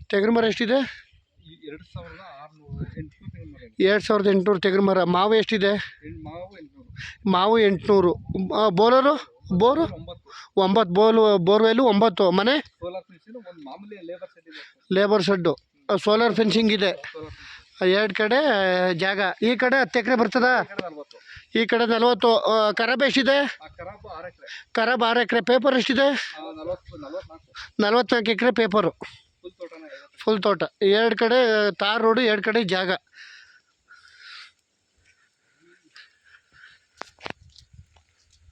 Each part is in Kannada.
ತೆಂಗಿನ ಮರ ಎಷ್ಟಿದೆ? 2800 ತೆಂಗಿನ ಮರ. ಮಾವು ಎಷ್ಟಿದೆ? ಮಾವು 800. ಬೋಲರು ಬೋರು 9 ಬೋರ್ವೆಲು 9 ಮನೆ ಲೇಬರ್ ಶೆಡ್ಡು. ಸೋಲಾರ್ ಫೆನ್ಸಿಂಗ್ ಇದೆ 2 ಕಡೆ ಜಾಗ. ಈ ಕಡೆ 10 ಎಕರೆ ಬರ್ತದ, ಈ ಕಡೆ 40. ಖರಾಬ್ ಎಷ್ಟಿದೆ? ಖರಾಬ್ 6 ಎಕರೆ. ಪೇಪರ್ ಎಷ್ಟಿದೆ? 44 ಎಕರೆ ಪೇಪರು. ಫುಲ್ ತೋಟ. 2 ಕಡೆ ತಾರ್ ರೋಡು, 2 ಕಡೆ ಜಾಗ.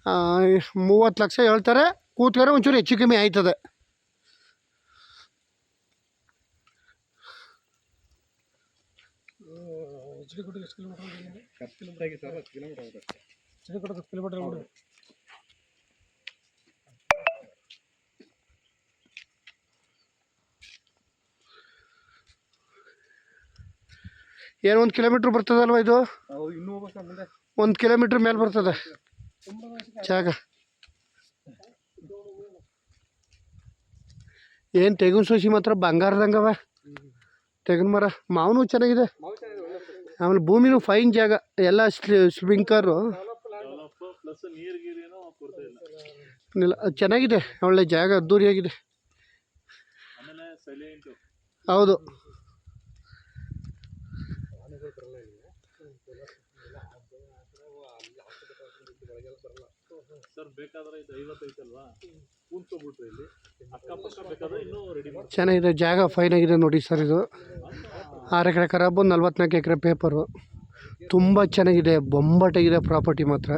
$30 ಲಕ್ಷ ಹೇಳ್ತಾರೆ. ಕೂತ್ಕರೆ ಒಂಚೂರು ಹೆಚ್ಚು ಕಮ್ಮಿ ಆಯ್ತದೆ. ಏನು 1 ಕಿಲೋಮೀಟ್ರ್ ಬರ್ತದಲ್ವ ಇದು? 1 ಕಿಲೋಮೀಟ್ರ್ ಮೇಲೆ ಬರ್ತದೆ ಜಾಗ. ಏನು ತೆಂಗಿನ ಸೋಸಿ ಮಾತ್ರ ಬಂಗಾರದಂಗವ. ತೆಂಗಿನ ಮರ. ಮಾವನು ಚೆನ್ನಾಗಿದೆ. ಆಮೇಲೆ ಭೂಮಿನೂ ಫೈನ್ ಜಾಗ. ಎಲ್ಲ ಸ್ಪ್ರಿಂಕರು ಚೆನ್ನಾಗಿದೆ. ಒಳ್ಳೆ ಜಾಗ, ಅದ್ದೂರಿಯಾಗಿದೆ. ಹೌದು. ಚೆನ್ನಾಗಿದೆ ಜಾಗ, ಫೈನ್ ಆಗಿದೆ ನೋಡಿ ಸರ್. ಇದು 6 ಎಕರೆ ಖರಾಬು, 44 ಎಕರೆ ಪೇಪರು. ತುಂಬ ಚೆನ್ನಾಗಿದೆ, ಬೊಂಬಾಟಾಗಿದೆ ಪ್ರಾಪರ್ಟಿ ಮಾತ್ರ.